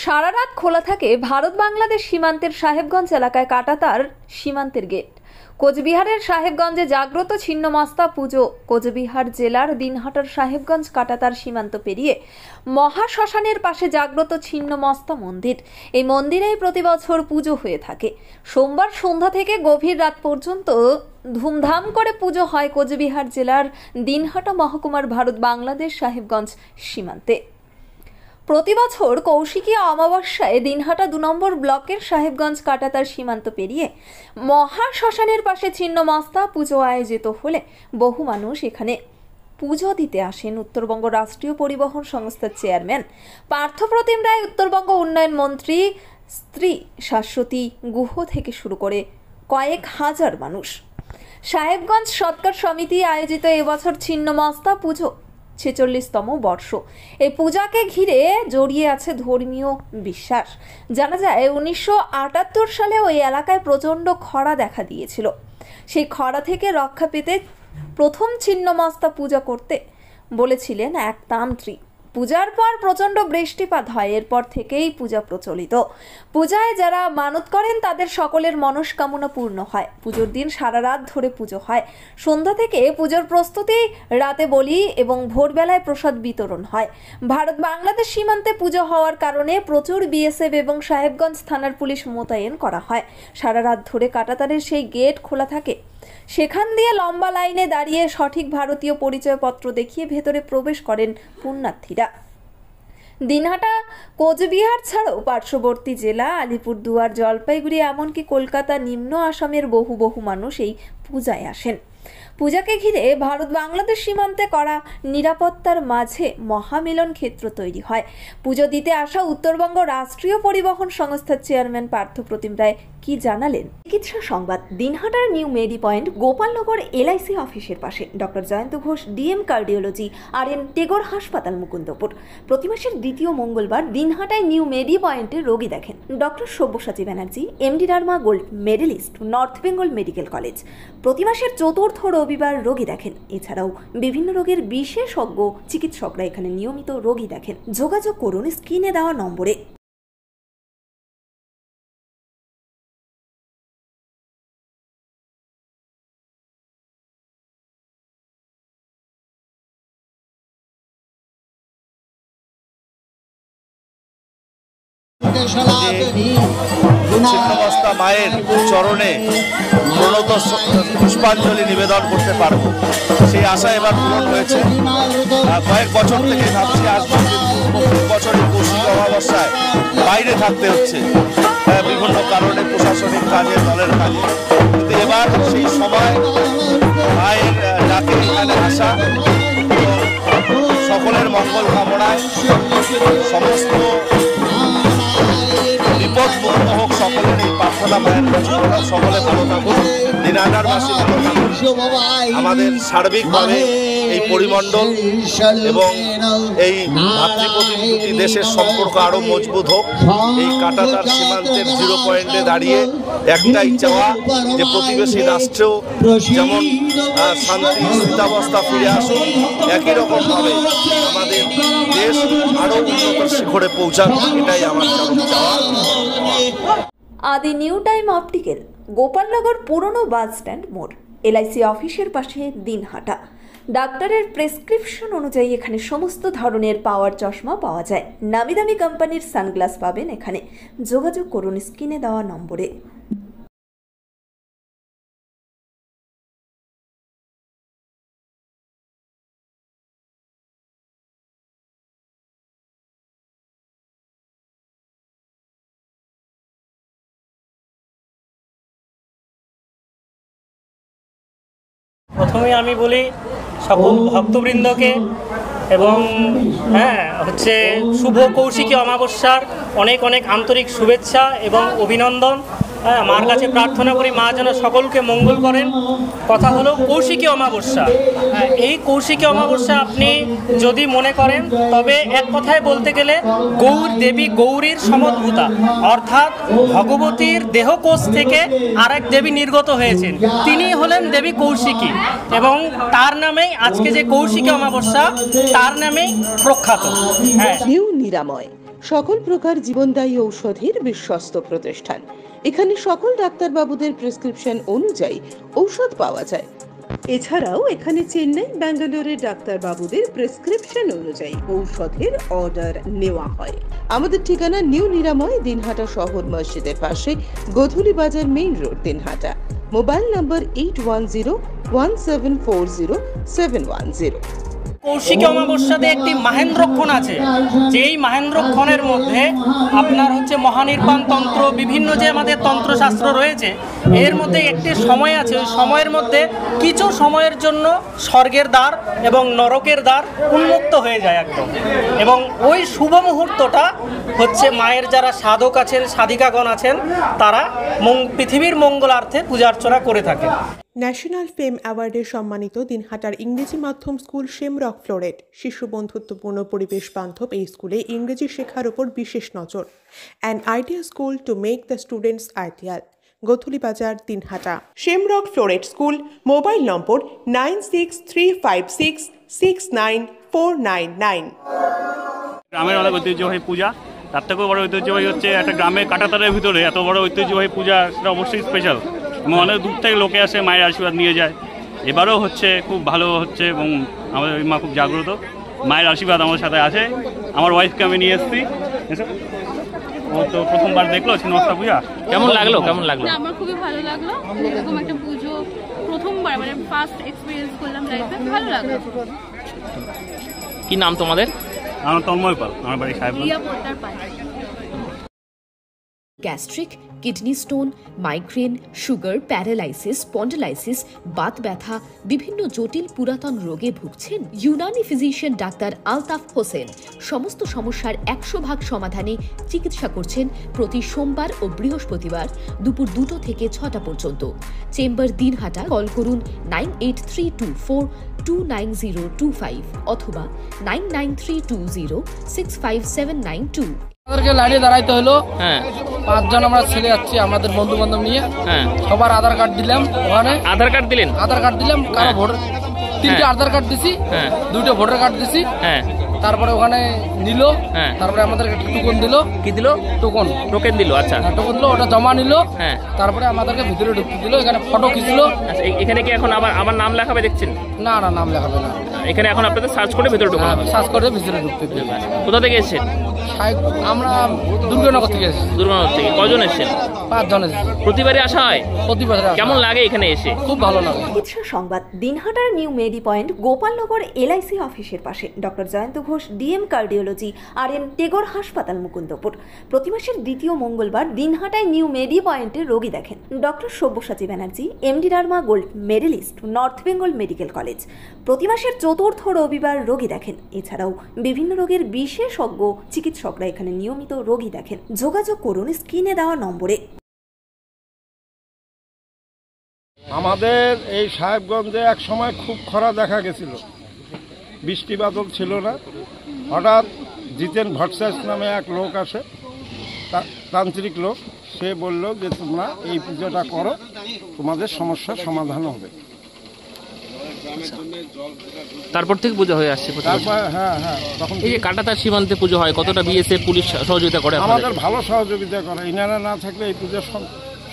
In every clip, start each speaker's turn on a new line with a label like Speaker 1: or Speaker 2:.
Speaker 1: সারা রাত খোলা থাকে ভারত বাংলাদেশ সীমান্তের সাহেবগঞ্জ এলাকায় কাঁটাতার সীমান্তের গেট। কোচবিহারের সাহেবগঞ্জে জাগ্রত ছিন্নমস্তা পুজো। কোচবিহার জেলার দিনহাটার সাহেবগঞ্জ কাঁটাতার সীমান্ত পেরিয়ে মহাশ্মশানের পাশে জাগ্রত ছিন্নমস্তা মন্দির। এই মন্দিরেই প্রতি বছর পুজো হয়ে থাকে। সোমবার সন্ধ্যা থেকে গভীর রাত পর্যন্ত ধুমধাম করে পুজো হয় কোচবিহার জেলার দিনহাটা মহকুমার ভারত বাংলাদেশ সাহেবগঞ্জ সীমান্তে। প্রতি বছর কৌশিকী অমাবস্যায় দিনহাটা ২ নম্বর ব্লকের সাহেবগঞ্জ কাঁটাতার সীমান্ত পেরিয়ে মহাশ্মশানের পাশে ছিন্নমস্তা পুজো আয়োজিত হলে বহু মানুষ এখানে পুজো দিতে আসেন। উত্তরবঙ্গ রাষ্ট্রীয় পরিবহন সংস্থার চেয়ারম্যান পার্থপ্রতিম রায়, উত্তরবঙ্গ উন্নয়ন মন্ত্রী স্ত্রী শাশ্বতী গুহ থেকে শুরু করে কয়েক হাজার মানুষ। সাহেবগঞ্জ সৎকার সমিতি আয়োজিত এবছর ছিন্নমস্তা পুজো ৪৬তম বর্ষ। এই পূজাকে ঘিরে জড়িয়ে আছে ধর্মীয় বিশ্বাস। জানা যায় ১৯৭৮ সালে ওই এলাকায় প্রচণ্ড খরা দেখা দিয়েছিল। সেই খরা থেকে রক্ষা পেতে প্রথম ছিন্নমস্তা পূজা করতে বলেছিলেন এক তান্ত্রিক। পূজার পর প্রচণ্ড বৃষ্টিপাত হয়। এরপর থেকেই পূজা প্রচলিত। পূজায় যারা মানত করেন তাদের সকলের মনস্কামনা পূর্ণ হয়। পুজোর দিন সারা রাত ধরে পুজো হয়। সন্ধ্যা থেকে পুজোর প্রস্তুতি, রাতে বলি এবং ভোরবেলায় প্রসাদ বিতরণ হয়। ভারত বাংলাদেশ সীমান্তে পুজো হওয়ার কারণে প্রচুর বিএসএফ এবং সাহেবগঞ্জ থানার পুলিশ মোতায়েন করা হয়। সারা রাত ধরে কাঁটাতারের সেই গেট খোলা থাকে। সেখান দিয়ে লম্বা লাইনে দাঁড়িয়ে সঠিক ভারতীয় পরিচয়পত্র দেখিয়ে ভেতরে প্রবেশ করেন পুণ্যার্থীরা। দিনহাটা কোচবিহার ছাড়াও পার্শ্ববর্তী জেলা আলিপুরদুয়ার, জলপাইগুড়ি, এমনকি কলকাতা, নিম্ন আসামের বহু মানুষ এই পূজায় আসেন। পূজাকে ঘিরে ভারত বাংলাদেশ সীমান্তে করা নিরাপত্তার মাঝে মহামিলন ক্ষেত্র তৈরি হয়। পুজো দিতে আসা উত্তরবঙ্গ রাষ্ট্রীয় পরিবহন সংস্থার চেয়ারম্যান পার্থপ্রতিম রায় কি জানালেন? চিকিৎসা সংবাদ। দিনহাটার নিউ মেডি পয়েন্ট, গোপালনগর এলআইসি অফিসের পাশে doctor Jayanta Ghosh, DM cardiology, RN Tagore হাসপাতাল, মুকুন্দপুর। প্রতি মাসের দ্বিতীয় মঙ্গলবার দিনহাটায় নিউ মেডি পয়েন্টে রোগী দেখেন doctor Sabyasachi Banerjee, MD derma gold medalist, north Bengal medical college. প্রতি মাসের চতুর্থ রবিবার রোগী দেখেন। এছাড়াও বিভিন্ন রোগের বিশেষজ্ঞ চিকিৎসকরা এখানে নিয়মিত রোগী দেখেন। যোগাযোগ করুন স্ক্রিনে দেওয়া নম্বরে।
Speaker 2: ছিন্নমস্তা মায়ের চরণে প্রণত পুষ্পাঞ্জলি নিবেদন করতে পারবো, সেই আশা এবার পূরণ হয়েছে। কয়েক বছর থেকে ভাবছি আসবো, প্রত্যেক বছরই কৌশিকী অমাবস্যায় বাইরে থাকতে হচ্ছে বিভিন্ন কারণে, প্রশাসনিক কাজে, দলের কাজে। কিন্তু এবার সেই সময় মায়ের ডাকে এখানে আসা, সকলের মঙ্গল কামনায় সমস্ত বিপদ মুক্ত হোক সকলের এই প্রার্থনা মায়ের কাছে। সকলে ভালো থাকুন, দিনহাটার বাসী ভালো থাকুন। আমাদের সার্বিকভাবে এই পরিমণ্ডল এবং এই ভাতৃপ্রতিমূর্তি দেশের সম্পর্ক আরো মজবুত হোক। এই কাঁটাতার সীমান্তের 0 পয়েন্টে দাঁড়িয়ে একটাই চাওয়া যে প্রতিবেশী রাষ্ট্রেও যেমন শান্তি স্থিতাবস্থা ফিরে আসুক, একই রকমভাবে আমাদের দেশ আরো উন্নত শিখরে পৌঁছাক, এটাই আমার চরম চাওয়া।
Speaker 1: আদি নিউ টাইম অপটিক্যাল, গোপালনগর পুরনো বাস স্ট্যান্ড মোড়, LIC অফিসের পাশে, দিনহাটা। ডাক্তারের প্রেসক্রিপশন অনুযায়ী এখানে সমস্ত ধরনের পাওয়ার চশমা পাওয়া যায়। নামি দামি কোম্পানির সানগ্লাস পাবেন এখানে। যোগাযোগ করুন স্ক্রিনে দেওয়া নম্বরে।
Speaker 3: প্রথমেই আমি বলি সকল ভক্তবৃন্দকে এবং শুভ কৌশিকী অমাবস্যার অনেক আন্তরিক শুভেচ্ছা এবং অভিনন্দন। মার কাছে প্রার্থনা করি মা যেন সকলকে মঙ্গল করেন। কথা হলো কৌশিকী অমাবস্যা। এই কৌশিকী অমাবস্যা আপনি যদি মনে করেন তবে এক কথায় বলতে গেলে দেবী গৌরীর সমদ্ভূতা, অর্থাৎ ভগবতীর দেহকোষ থেকে আরেক দেবী নির্গত হয়েছেন, তিনি হলেন দেবী কৌশিকী এবং তার নামেই আজকে যে কৌশিকী অমাবস্যা তার নামেই প্রখ্যাত।
Speaker 4: নিউ নিরাময় সকল প্রকার জীবনদায়ী ঔষধের বিশ্বস্ত প্রতিষ্ঠান। এখানে সকল ডাক্তারবাবুদের প্রেসক্রিপশন অনুযায়ী ঔষধ পাওয়া যায়। এছাড়াও এখানে চেন্নাই, ব্যাঙ্গালোরের ডাক্তারবাবুদের প্রেসক্রিপশন অনুযায়ী ঔষধের অর্ডার নেওয়া হয়। আমাদের ঠিকানা নিউ নিরাময়, দিনহাটা শহর মসজিদের পাশে, Godhuli Bazar, main road, Dinhata. Mobile number 81040710
Speaker 3: কৌশিকী অমাবস্যাতে একটি মাহেন্দ্রক্ষণ আছে, যেই মাহেন্দ্রক্ষণের মধ্যে আপনার হচ্ছে মহানির্বাণ তন্ত্র, বিভিন্ন যে আমাদের তন্ত্রশাস্ত্র রয়েছে, এর মধ্যে একটি সময় আছে। ওই সময়ের মধ্যে কিছু সময়ের জন্য স্বর্গের দ্বার এবং নরকের দ্বার উন্মুক্ত হয়ে যায় একদম, এবং ওই শুভ মুহূর্তটা হচ্ছে মায়ের যারা সাধক আছেন, সাধিকাগণ আছেন, তারা পৃথিবীর মঙ্গলার্থে পূজা অর্চনা করে থাকেন।
Speaker 4: ন্যাশনাল ফেম অ্যাওয়ার্ডে সম্মানিত দিনহাটার ইংরেজি মাধ্যম স্কুল শেমরক ফ্লোরেট। শিশু বন্ধুত্বপূর্ণ পরিবেশ বান্ধব এই স্কুলে ইংরেজি শেখার উপর বিশেষ নজর। An idea school to make the students ideal. Godhuli Bazar, Dinhata. Shamrock Floret school. Mobile number 9635669499।
Speaker 5: গ্রামের অনেক ঐতিহ্যবাহী পূজা, তার থেকেও বড় ঐতিহ্যবাহী হচ্ছে একটা গ্রামের কাঁটাতারের ভিতরে এত বড় ঐতিহ্যবাহী পূজা, সেটা অবশ্যই স্পেশাল এবং অনেক দূর থেকে লোকে আসে মায়ের আশীর্বাদ নিয়ে যায়। এবারও হচ্ছে খুব ভালো হচ্ছে এবং আমাদের মা খুব জাগ্রত, মায়ের আশীর্বাদ আমাদের সাথে আছে। আমার ওয়াইফকে আমি নিয়ে এসেছি, ও তো প্রথমবার দেখলো ছিন্নমস্তা পূজা। কেমন লাগলো?
Speaker 6: আমার খুবই ভালো লাগলো, এরকম একটা পুজো প্রথমবার, মানে ফার্স্ট এক্সপিরিয়েন্স করলাম লাইফে, ভালো লাগলো।
Speaker 7: কি নাম তোমাদের?
Speaker 5: আমার তন্ময় পাল, আমার বাড়ি Sahebganj.
Speaker 8: Gastric, kidney stone, migraine, sugar, paralysis, spondylosis, Baat ব্যথা, বিভিন্ন জটিল পুরাতন রোগে ভুগছেন? ইউনানি ফিজিশিয়ান ডাক্তার আলতাফ হোসেন সমস্ত সমস্যার 100% সমাধানে চিকিৎসা করছেন প্রতি সোমবার ও বৃহস্পতিবার দুপুর 2টা থেকে 6টা পর্যন্ত। চেম্বার, দিনহাটা। কল করুন 9832429025 অথবা 9932065792।
Speaker 9: আমাদেরকে লাইনে দাঁড়াইতে হলো। হ্যাঁ, 5 জন আমরা ছেলে যাচ্ছি আমাদের বন্ধু বান্ধব নিয়ে। হ্যাঁ, সবার আধার কার্ড দিলাম। ওখানে আধার কার্ড দিলেন? আধার কার্ড দিলাম, কারো ভোটার 3টে আধার কার্ড দিছি, 2টো ভোটার কার্ড দিছি। হ্যাঁ, তারপরে ওখানে নিল। হ্যাঁ, তারপরে আমাদের একটা টোকন দিল। কি দিল? টোকেন দিল। আচ্ছা, টোকন দিল, ওটা জমা নিল। হ্যাঁ, তারপরে আমাদেরকে ভিতরে ঢুকতে দিল। এখানে ফটো খিচলো। আচ্ছা, এখানে কি এখন আমার নাম লেখাবে দেখছেন? না, নাম লেখাবে না। এখানে এখন আপনাদের সার্চ করে ভিতরে ঢুকতে হবে। সার্চ করে ভিতরে ঢুকতে দিল। কোথা থেকে এসেছেন? আমরা দুর্গানগর থেকে এসেছি। দুর্গানগর থেকে কজন এসেছেন? 5 জন এসেছি। প্রতিবারই আসা হয়? প্রতিবার। কেমন লাগে এখানে এসে? খুব ভালো লাগে।
Speaker 1: চিকিৎসা সংবাদ। দিনহাটার নিউ মেডি পয়েন্ট, গোপালনগর এলআইসি অফিসের পাশে। Doctor Jayanta Ghosh, DM cardiology, RN Tagore হাসপাতাল, মুকুন্দপুর। প্রতি মাসের দ্বিতীয় মঙ্গলবার দিনহাটায় নিউ মেডি পয়েন্টে রোগী দেখেন doctor Sabyasachi Banerjee, MD derma gold medalist, north Bengal medical college. প্রতি মাসের চতুর্থ রবিবার রোগী দেখেন। এছাড়াও বিভিন্ন রোগের বিশেষজ্ঞ চিকিৎসকরা এখানে নিয়মিত রোগী দেখেন। যোগাযোগ করুন স্ক্রিনে দেওয়া নম্বরে।
Speaker 10: আমাদের এই সাহেবগঞ্জে এক সময় খুব খরা দেখা গেছিল, বৃষ্টি বাদল ছিল না। হঠাৎ জিতেন ভট্টাচার্য নামে এক লোক আসে, তান্ত্রিক লোক। সে বলল যে তোমরা এই পুজোটা করো, তোমাদের সমস্যার সমাধান হবে।
Speaker 7: তারপর থেকে পুজো হয়ে আসছে।
Speaker 10: হ্যাঁ, তখন
Speaker 7: এই যে কাঁটাতার সীমান্তে পুজো হয়, কতটা বিএসএফ পুলিশ সহযোগিতা করে?
Speaker 10: আমাদের ভালো সহযোগিতা করে। ইনারা না থাকলে এই পুজো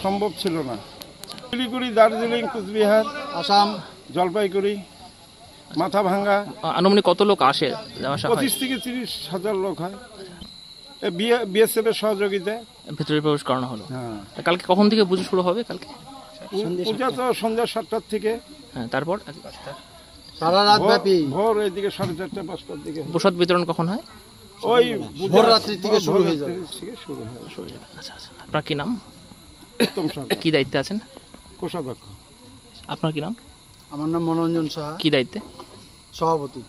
Speaker 10: সম্ভব ছিল না। শিলিগুড়ি, দার্জিলিং, কুচবিহার, আসাম, জলপাইগুড়ি, মাথাভাঙ্গা।
Speaker 7: আনুমানিক কত লোক আসে?
Speaker 10: 25 থেকে 30 হাজার লোক হয়। বিএসএফ এর সহযোগিতায়
Speaker 7: ভিতরে প্রবেশ করানো হলো। হ্যাঁ, কালকে কখন থেকে পুজো শুরু হবে? কালকে
Speaker 10: পূজা তো সন্ধ্যা 7টার থেকে।
Speaker 7: হ্যাঁ, তারপর
Speaker 10: সারা রাত ব্যাপী, ভোর এইদিকে 4:30 5টার দিকে।
Speaker 7: প্রসাদ বিতরণ কখন হয়?
Speaker 10: ওই ভোর রাত্রি থেকে শুরু হয়ে যায়।
Speaker 7: আচ্ছা, আপনার কি নাম?
Speaker 10: উত্তম সরকার।
Speaker 7: কি দায়িত্বে আছেন?
Speaker 10: কোষাধ্যক্ষ।
Speaker 7: আপনার কি নাম?
Speaker 11: আমার নাম মনোরঞ্জন সাহা।
Speaker 7: কি দায়িত্বে?
Speaker 11: সভাপতি।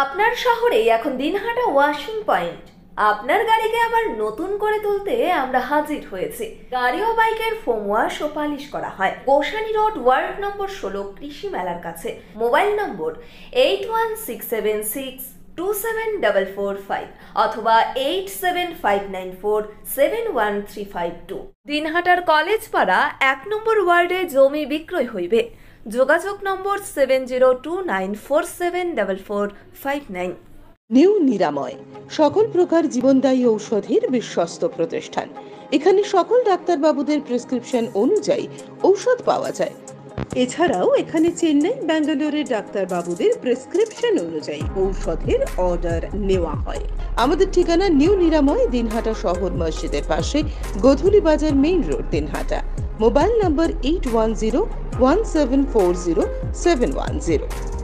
Speaker 1: আপনার শহরে এখন দিনহাটা ওয়াশিং পয়েন্ট। আপনার গাড়িকে আবার নতুন করে তুলতে আমরা হাজির হয়েছি। গাড়ি ও বাইকের ফোম ওয়াশ ও পালিশ করা হয় গোসানি রোড, ওয়ার্ড নম্বর 16, কৃষি মেলার কাছে। মোবাইল নম্বর 8167627445 অথবা 8759471352। দিনহাটার কলেজ পাড়া 1 নম্বর ওয়ার্ডে জমি বিক্রয় হইবে। যোগাযোগ নম্বর 7029474459।
Speaker 4: নিউ নিরাময়, সকল প্রকার জীবনদায়ী ঔষধের বিশ্বস্ত প্রতিষ্ঠান। এখানে সকল ডাক্তারবাবুদের প্রেসক্রিপশন অনুযায়ী ঔষধ পাওয়া যায়। এছাড়াও এখানে চেন্নাই, ব্যাঙ্গালোরের ডাক্তারবাবুদের প্রেসক্রিপশন অনুযায়ী ঔষধের অর্ডার নেওয়া হয়। আমাদের ঠিকানা নিউ নিরাময়, দিনহাটা শহর মসজিদের পাশে, Godhuli Bazar, main road, Dinhata. Mobile নম্বর 8101740710।